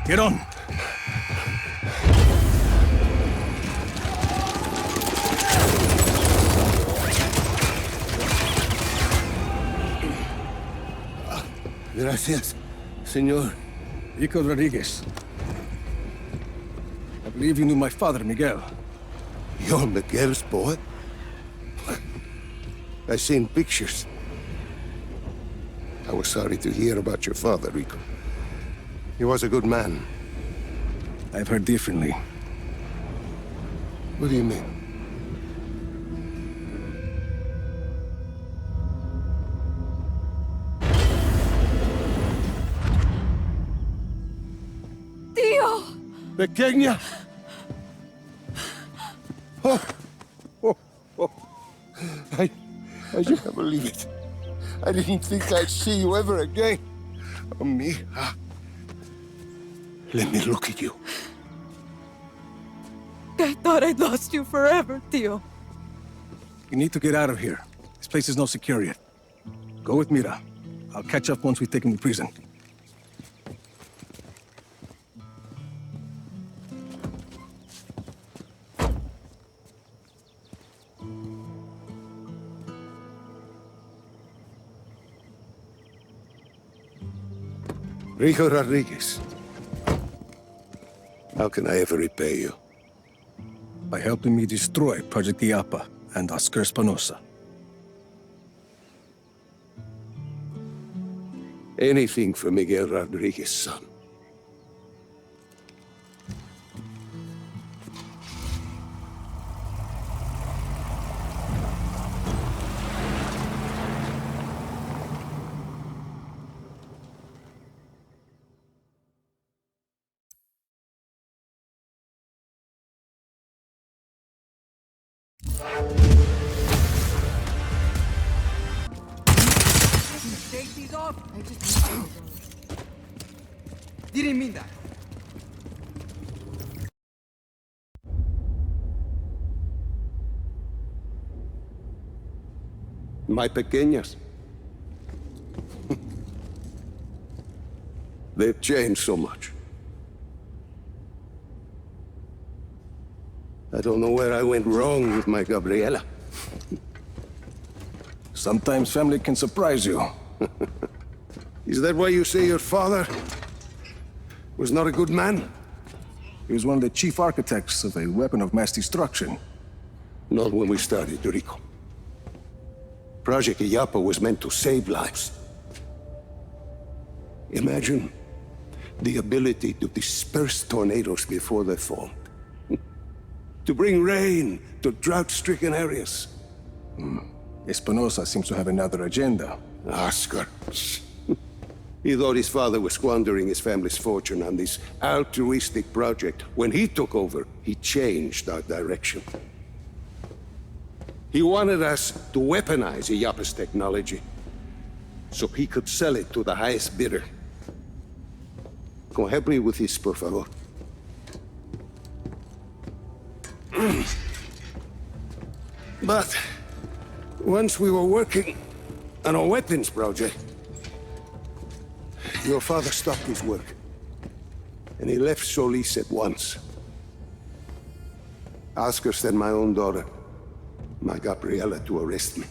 Get on! Gracias, señor. Rico Rodriguez. I believe you knew my father, Miguel. You're Miguel's boy? I've seen pictures. I was sorry to hear about your father, Rico. He was a good man. I've heard differently. What do you mean? Tío! Pequeña! Oh, oh, oh. I can't believe it. I didn't think I'd see you ever again. Oh, mija. Let me look at you. I thought I'd lost you forever, Tío. You need to get out of here. This place is not secure yet. Go with Mira. I'll catch up once we take him to prison. Rico Rodriguez. How can I ever repay you? By helping me destroy Project Iapa and Oscar Espinosa. Anything for Miguel Rodriguez, son. Take these off. I just didn't mean that. My pequeñas. They've changed so much. I don't know where I went wrong with my Gabriela. Sometimes family can surprise you. Is that why you say your father was not a good man? He was one of the chief architects of a weapon of mass destruction. Not when we started, Rico. Project Iapa was meant to save lives. Imagine the ability to disperse tornadoes before they formed. To bring rain to drought-stricken areas. Espinosa seems to have another agenda. Oscar. He thought his father was squandering his family's fortune on this altruistic project. When he took over, he changed our direction. He wanted us to weaponize Iapa's technology, so he could sell it to the highest bidder. Come help me with this, por favor. But once we were working on a weapons project, your father stopped his work, and he left Solis at once. Oscar sent my own daughter, my Gabriela, to arrest me.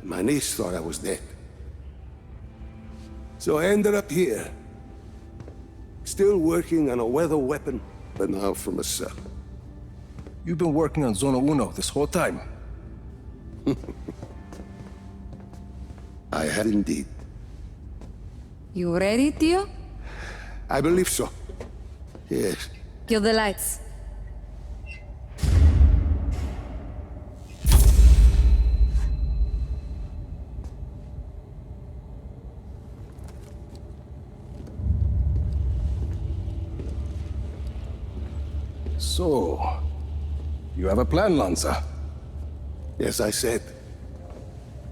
My niece thought I was dead. So I ended up here, still working on a weather weapon, but now from a cell. You've been working on Zona Uno this whole time. I had indeed. You ready, Tío? I believe so. Yes. Kill the lights. So, you have a plan, Lanza? As I said,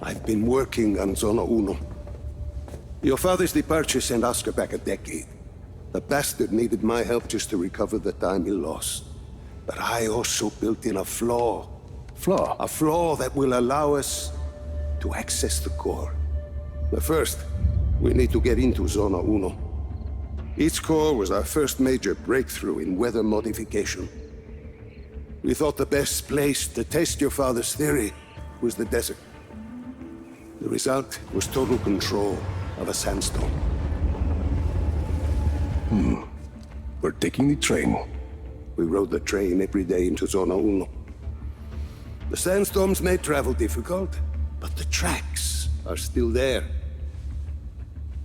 I've been working on Zona Uno. Your father's departure sent Oscar back a decade. The bastard needed my help just to recover the time he lost. But I also built in a flaw. Flaw? A flaw that will allow us to access the core. But first, we need to get into Zona Uno. Each core was our first major breakthrough in weather modification. We thought the best place to test your father's theory was the desert. The result was total control of a sandstorm. We're taking the train. We rode the train every day into Zona Uno. The sandstorms made travel difficult, but the tracks are still there.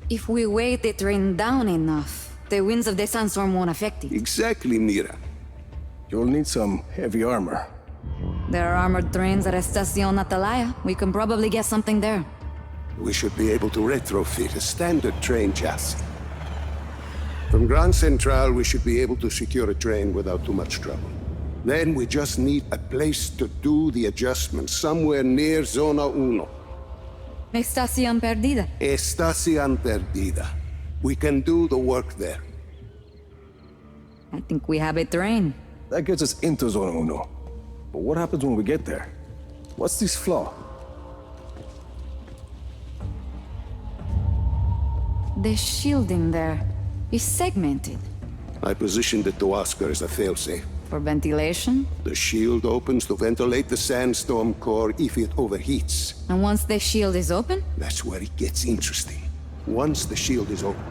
If we weight the train down enough, the winds of the sandstorm won't affect it. Exactly, Mira. You'll need some heavy armor. There are armored trains at Estacion Atalaya. We can probably get something there. We should be able to retrofit a standard train chassis. From Grand Central, we should be able to secure a train without too much trouble. Then we just need a place to do the adjustments, somewhere near Zona Uno. Estacion Perdida. Estación Perdida. We can do the work there. I think we have a train. That gets us into Zona Uno. But what happens when we get there? What's this flaw? The shielding there is segmented. I positioned it to Oscar as a failsafe. For ventilation? The shield opens to ventilate the sandstorm core if it overheats. And once the shield is open? That's where it gets interesting. Once the shield is open,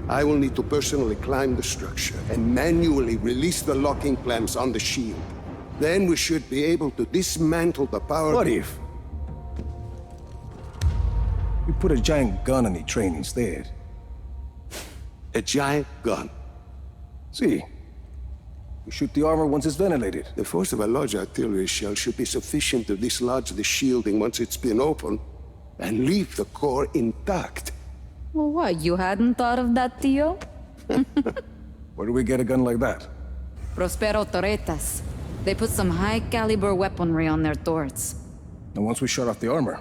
I will need to personally climb the structure and manually release the locking clamps on the shield. Then we should be able to dismantle the power... What if we put a giant gun on the train instead? A giant gun. See, we shoot the armor once it's ventilated. The force of a large artillery shell should be sufficient to dislodge the shielding once it's been opened and leave the core intact. Well, what, you hadn't thought of that, Tio? Where do we get a gun like that? Prospero Torretas. They put some high-caliber weaponry on their turrets. And once we shut off the armor,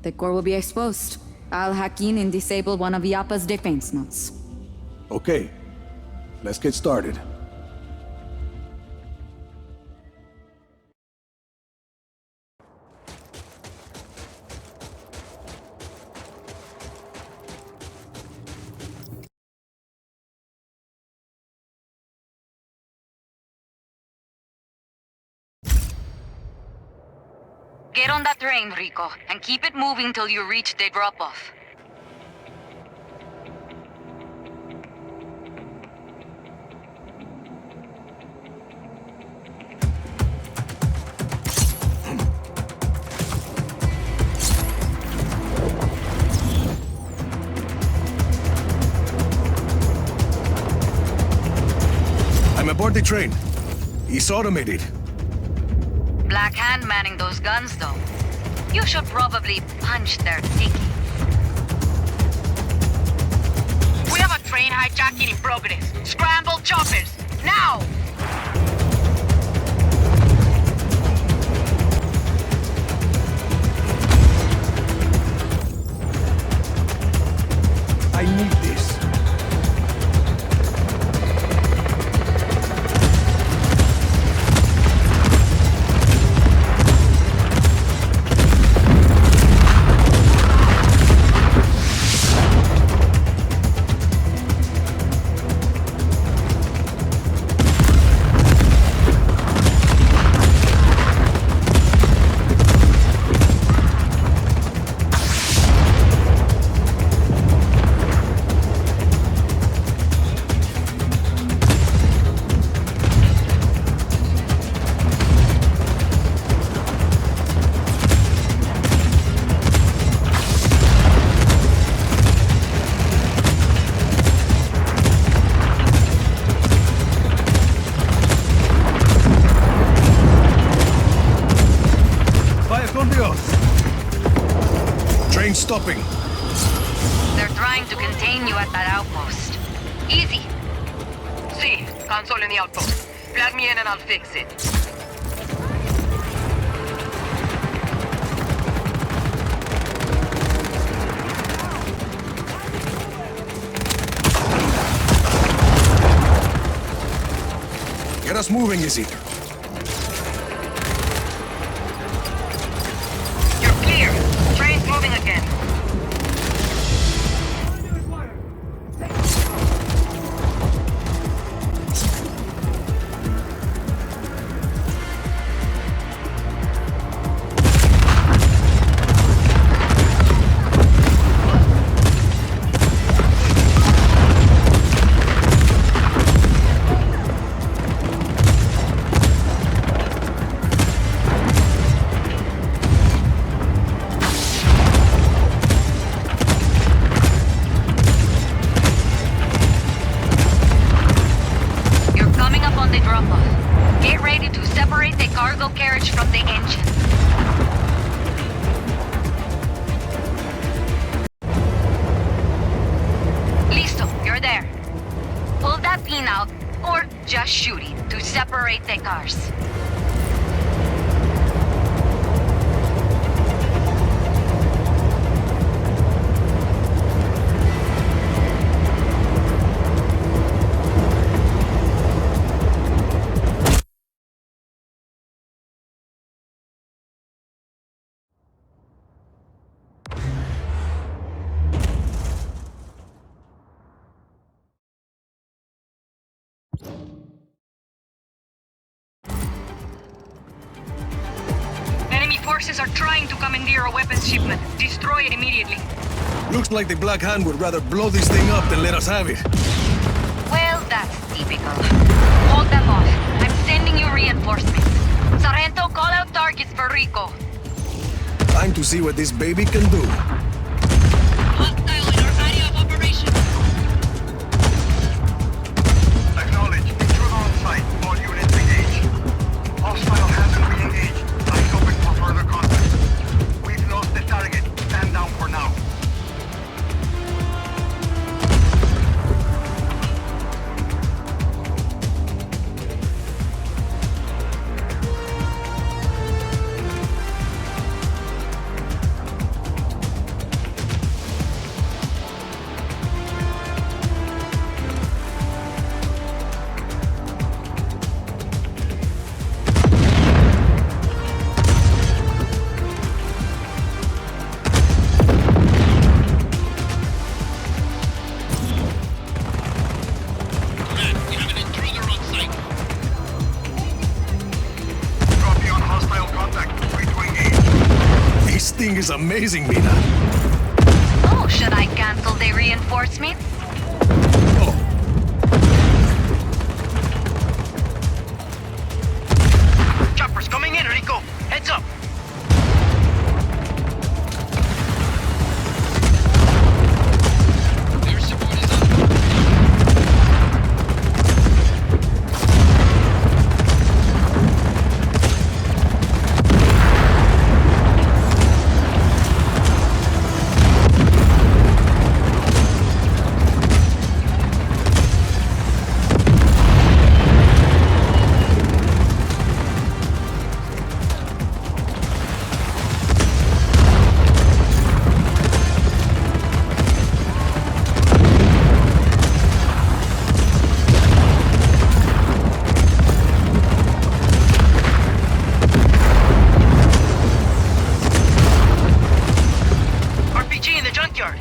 The core will be exposed. I'll hack in and disable one of Yappa's defense nodes. okay, let's get started. Get on that train, Rico, and keep it moving till you reach the drop-off. I'm aboard the train. It's automated. Black Hand manning those guns, though. You should probably punch their ticket. We have a train hijacking in progress. Scramble choppers, now! I need this. Train stopping. They're trying to contain you at that outpost. Easy. See, console in the outpost. Plug me in and I'll fix it. Get us moving, Izzy. You're clear. Train's moving again. in out, or just shoot it to separate the cars. Enemy forces are trying to commandeer a weapons shipment. Destroy it immediately. Looks like the Black Hand would rather blow this thing up than let us have it. Well, that's typical. Hold them off. I'm sending you reinforcements. Sargento, call out targets for Rico. Time to see what this baby can do. Hostile in our area of operation. Acknowledge. Intruder on site. All units engage. Hostile hasn't re-engaged. Eyes open for further contact. We've lost the target. Stand down for now. This thing is amazing, Mina. Oh, should I cancel the reinforcements? Oh, Choppers coming in, Rico. Heads up. Air support is on. RPG in the junkyard.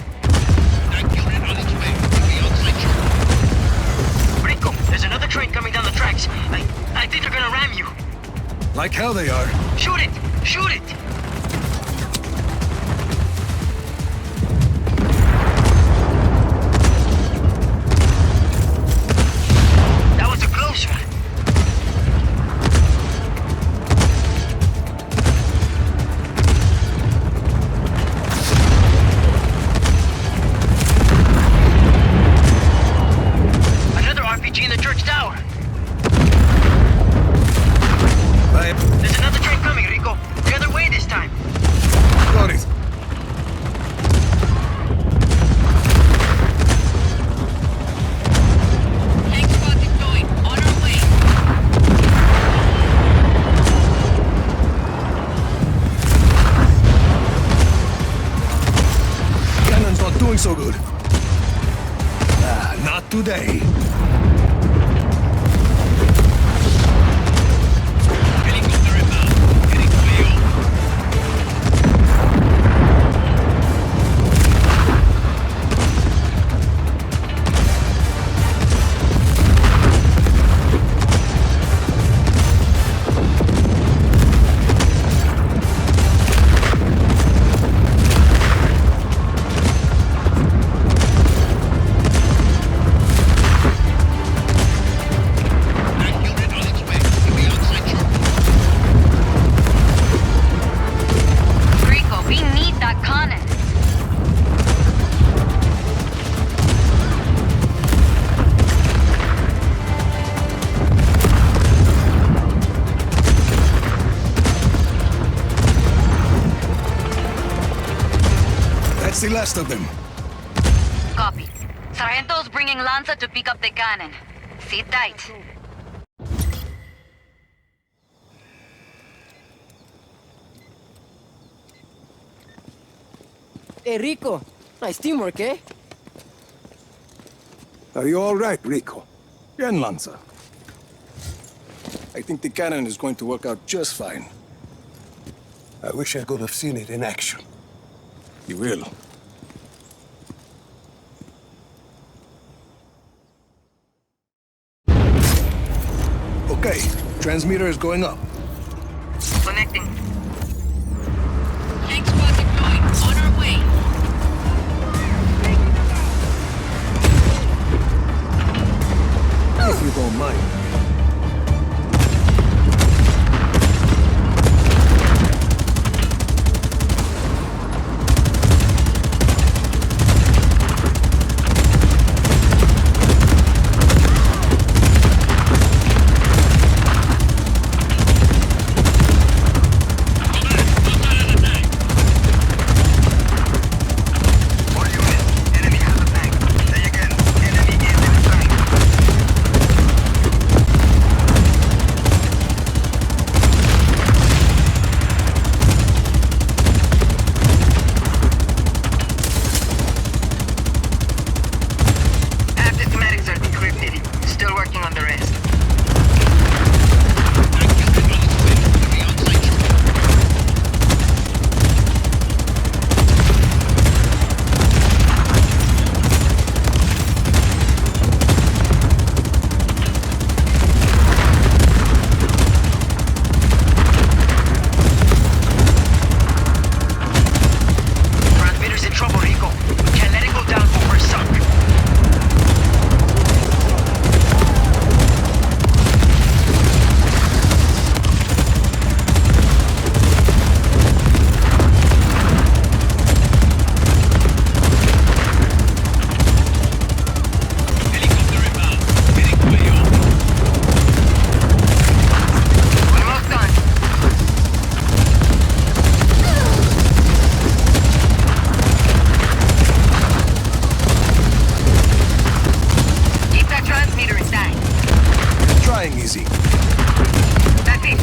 That unit on its way. The outside shore. Rico, there's another train coming down the tracks. I think they're gonna ram you. like how they are. Shoot it! Shoot it! That was a close one. Another RPG in the church tower. There's another train coming, Rico. The other way this time. Got it. Tank spot is going. On our way. Cannon's not doing so good. Ah, not today. Helicopter inbound. Heading for you. That unit on its way. You'll be outside shore. Rico, we need that cannon. That's the last of them. Copy. Sargento's bringing Lanza to pick up the cannon. Sit tight. Hey, Rico. Nice teamwork, eh? Are you all right, Rico? Bien, Lanza. I think the cannon is going to work out just fine. I wish I could have seen it in action. You will. Okay, transmitter is going up. Connecting. Tank squad deployed. On our way. If you don't mind. All units, enemy has a tank. Say again, enemy is in tank. Half the schematics are decrypted. Still working on the rest. Transmitter's in trouble, Rico. We can't let it go down before we're sunk. Almost done. Keep that transmitter intact. Trying easy. That's it.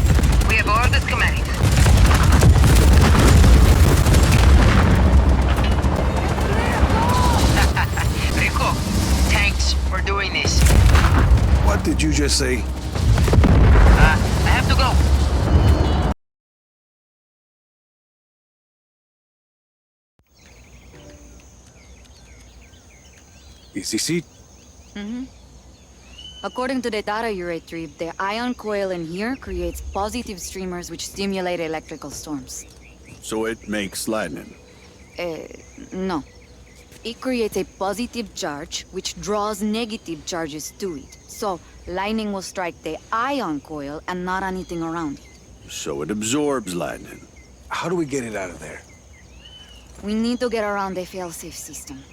We have all the schematics. Rico, tanks, we're doing this. What did you just say? I have to go. Easy seat. According to the data you retrieved, the ion coil in here creates positive streamers which stimulate electrical storms. So it makes lightning. No. It creates a positive charge which draws negative charges to it. So, lightning will strike the ion coil and not anything around it. So it absorbs lightning. How do we get it out of there? We need to get around the failsafe system.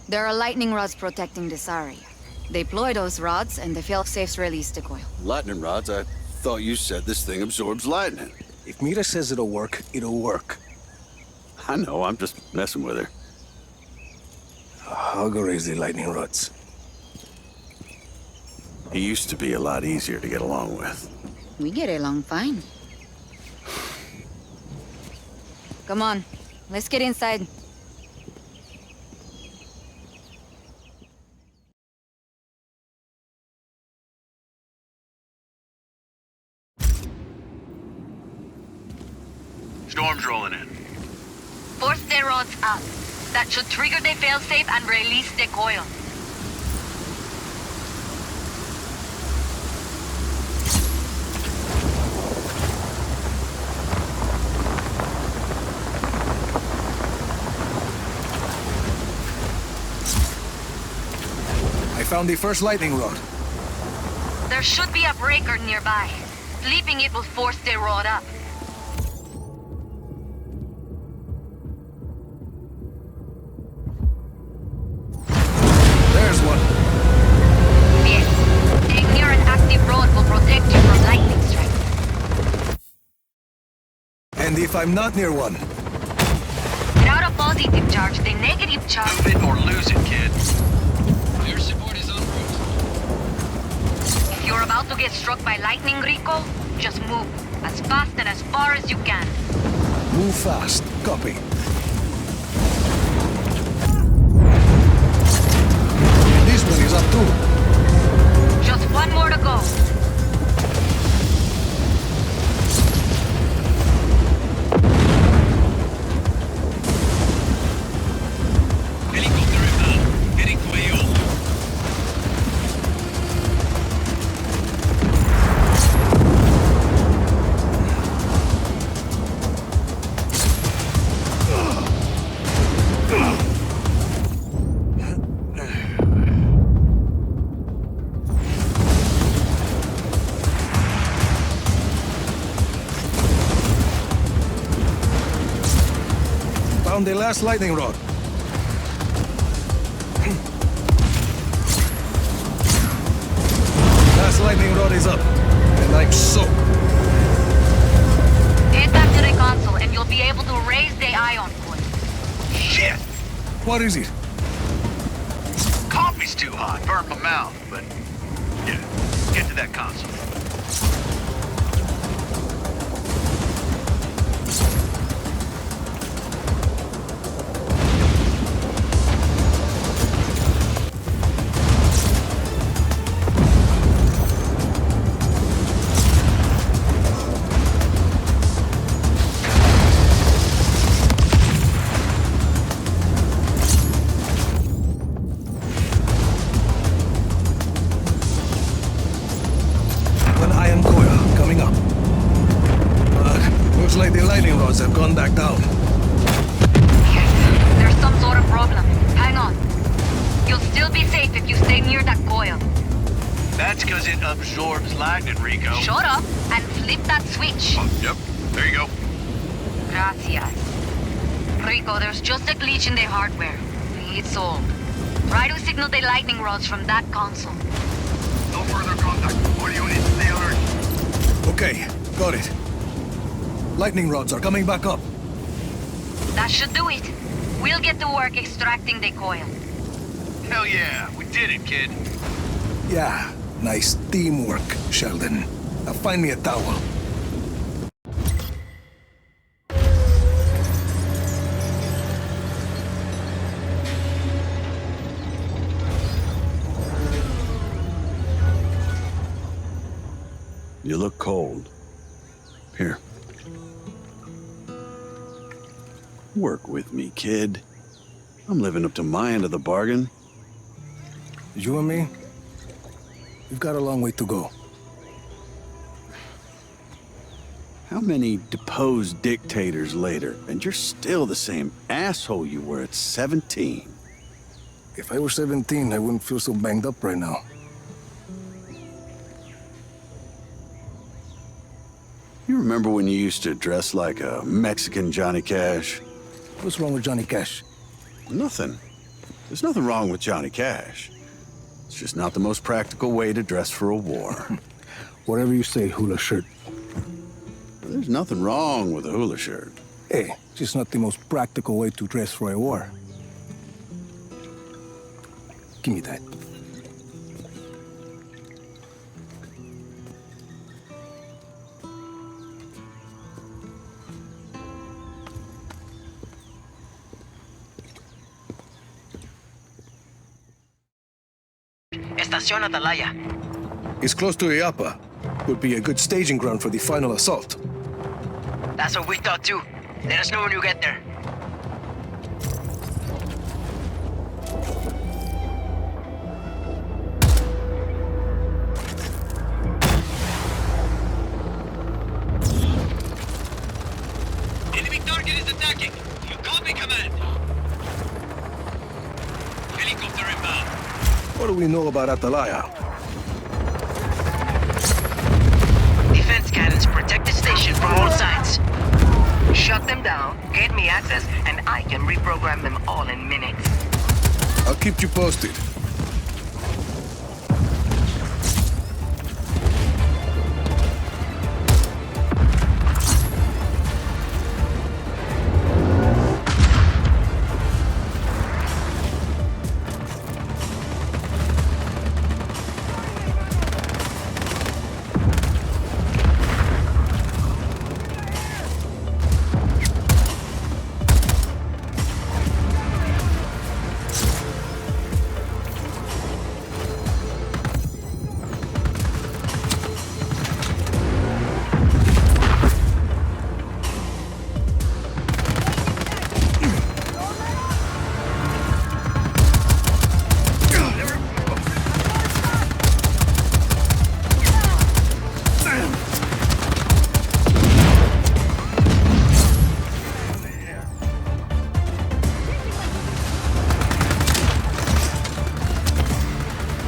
There are lightning rods protecting this area. Deploy those rods and the failsafes release the coil. Lightning rods? I thought you said this thing absorbs lightning. If Mira says it'll work, it'll work. I know, I'm just messing with her. I'll go raise the lightning rods. He used to be a lot easier to get along with. We get along fine. Come on, let's get inside. Storm's rolling in. Force the rods up. That should trigger the failsafe and release the coil. I found the first lightning rod. There should be a breaker nearby. Leaping it will force the rod up. There's one. Yes. Staying near an active rod will protect you from lightning strikes. And if I'm not near one? Without a positive charge, the negative charge... Move it or lose it, kid. Air support is en route. struck by lightning, Rico, just move. As fast and as far as you can. Move fast. Copy. And this one is up too. Just one more to go. Helicopter inbound. Heading to AO. Found the last lightning rod. Last lightning rod is up, and I'm soaked. Head back to the console and you'll be able to raise the ion coil. Shit! What is it? Coffee's too hot. Burnt my mouth, but... Yeah, get to that console. Looks like the lightning rods have gone back down. There's some sort of problem. Hang on. You'll still be safe if you stay near that coil. That's because it absorbs lightning, Rico. Shut up and flip that switch. Oh, yep. There you go. Gracias. Rico, there's just a glitch in the hardware. It's solved. Try to signal the lightning rods from that console. No further contact. All units, stay alert. Okay, got it. Lightning rods are coming back up. That should do it. We'll get to work extracting the coil. Hell yeah, we did it, kid. Yeah, nice teamwork, Sheldon. Now find me a towel. You look cold. Here. Work with me, kid. I'm living up to my end of the bargain. You and me? We've got a long way to go. How many deposed dictators later, and you're still the same asshole you were at 17? If I were 17, I wouldn't feel so banged up right now. You remember when you used to dress like a Mexican Johnny Cash? What's wrong with Johnny Cash? Nothing. There's nothing wrong with Johnny Cash. It's just not the most practical way to dress for a war. Whatever you say, hula shirt. There's nothing wrong with a hula shirt. Hey, just not the most practical way to dress for a war. Give me that. Estación Atalaya. It's close to Iapa. Would be a good staging ground for the final assault. That's what we thought too. Let us know when you get there. Enemy target is attacking. You copy, command. Helicopter inbound. What do we know about Atalaya? Defense cannons protect the station from all sides. Shut them down, get me access, and I can reprogram them all in minutes. I'll keep you posted.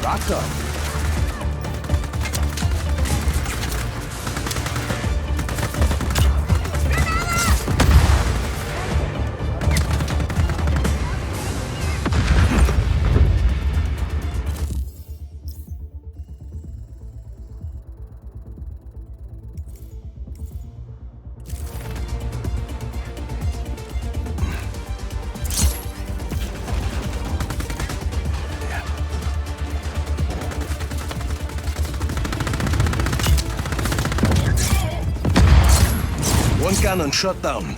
Rock up. One cannon shut down.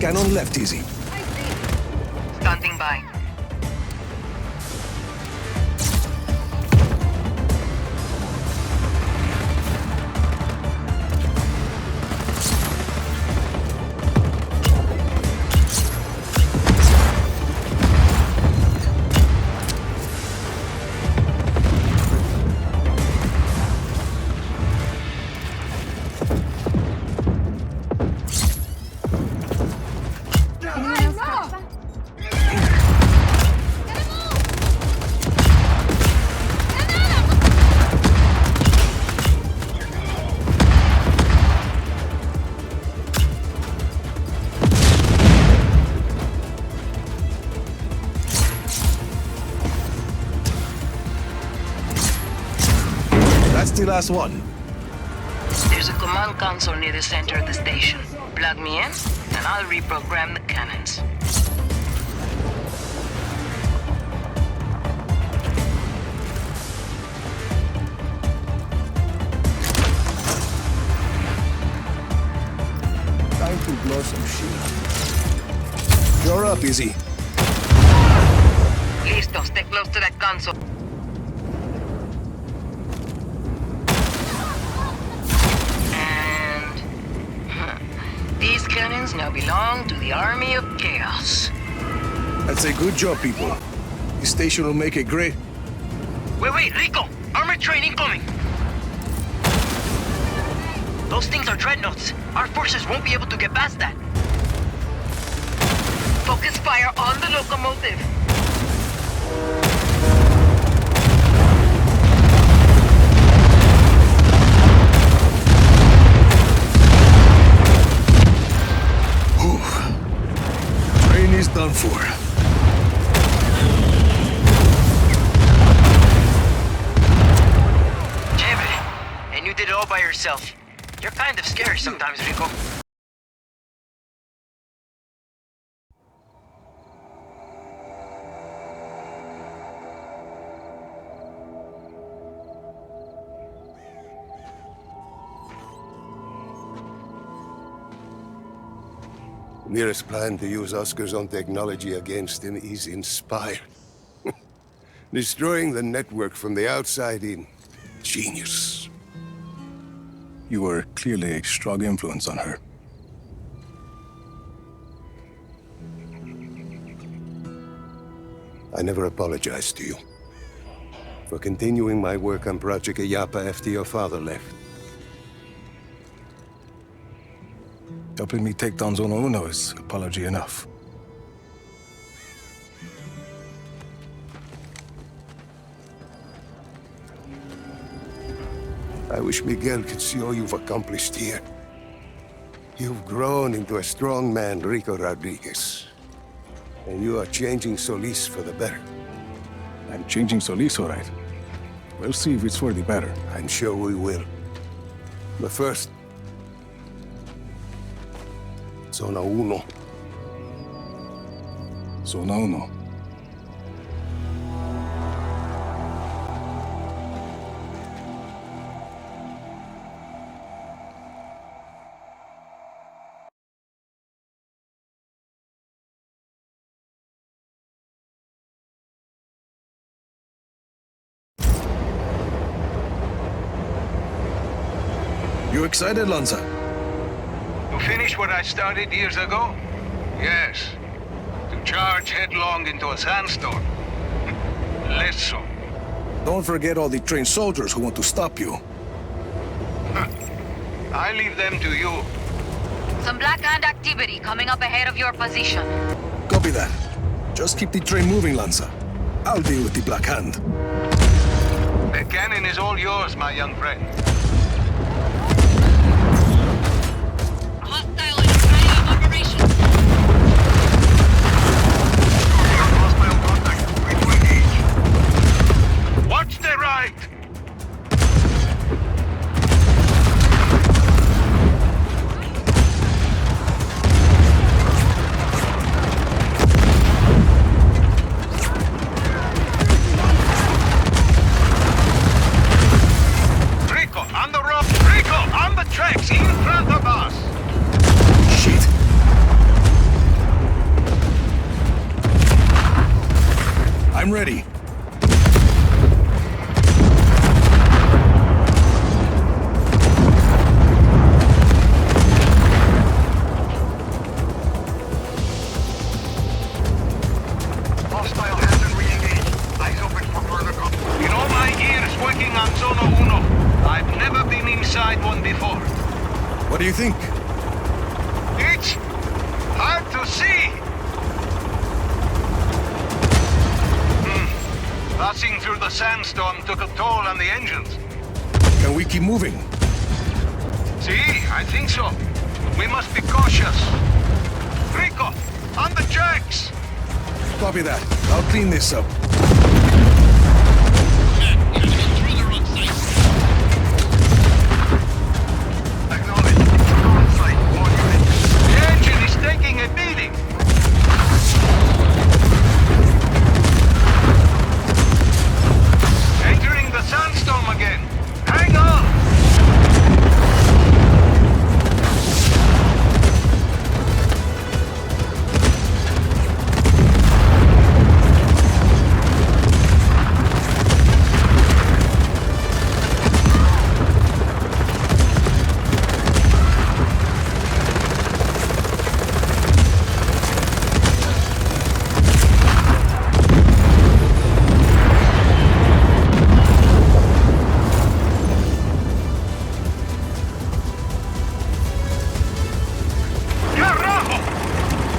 Cannon left, easy. Standing by. That's the last one. There's a command console near the center of the station. Plug me in, and I'll reprogram the cannons. Time to blow some shit. You're up, easy. Listo, stay close to that console. These cannons now belong to the Army of Chaos. That's a good job, people. This station will make a great... Wait, Rico! Armored train incoming! Those things are dreadnoughts. Our forces won't be able to get past that. Focus fire on the locomotive. Is done for. Chévere. And you did it all by yourself. You're kind of scary sometimes, Rico. Mira's plan to use Oscar's own technology against him is inspired. Destroying the network from the outside in. Genius. You were clearly a strong influence on her. I never apologized to you for continuing my work on Project Ayapa after your father left. Helping me take down Zona Uno is apology enough. I wish Miguel could see all you've accomplished here. You've grown into a strong man, Rico Rodriguez. And you are changing Solis for the better. I'm changing Solis, all right. We'll see if it's for the better. I'm sure we will. But first... Zona Uno. Zona Uno. You excited, Lanza? To finish what I started years ago? Yes. To charge headlong into a sandstorm? Less so. Don't forget all the trained soldiers who want to stop you. I leave them to you. Some Black Hand activity coming up ahead of your position. Copy that. Just keep the train moving, Lanza. I'll deal with the Black Hand. The cannon is all yours, my young friend. Hostile in area of operations. Hostile contact. Free to engage. Watch the right! Rico, on the road! Rico, on the tracks, in front of us! Shit. I'm ready. Hostile hasn't re-engaged. Eyes open for further contact. In all my years working on Zona Uno, I've never been inside one before. What do you think? It's hard to see. Passing through the sandstorm took a toll on the engines. Can we keep moving? See, I think so. We must be cautious. Rico, on the jacks! Copy that. I'll clean this up. Man, we have an intruder on site. Acknowledge. On site. All units. The engine is taking a beating. Entering the sandstorm again. Hang on!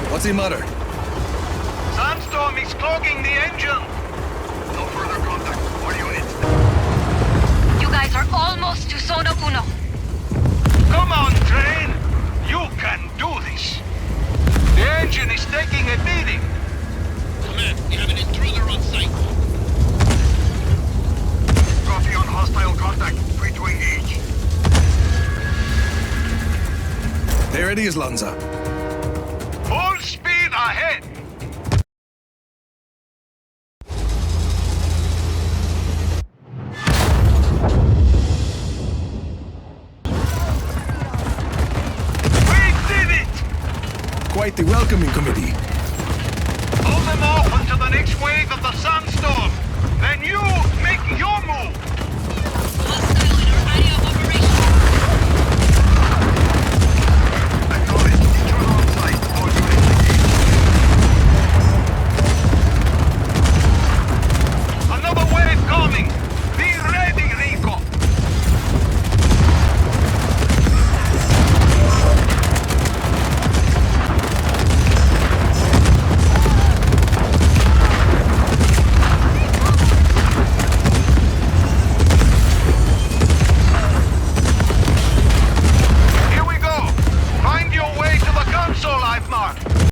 What's the matter? Sandstorm is clogging the engine. No further contact. All units. You guys are almost to Zona Uno. Come on, train! You can do this! The engine is taking a beating! Command, we have an intruder on site. Copy on hostile contact. Free to engage. There it is, Lanza. Full speed ahead! We did it! Quite the welcoming committee. Hold them off until the next wave of the sun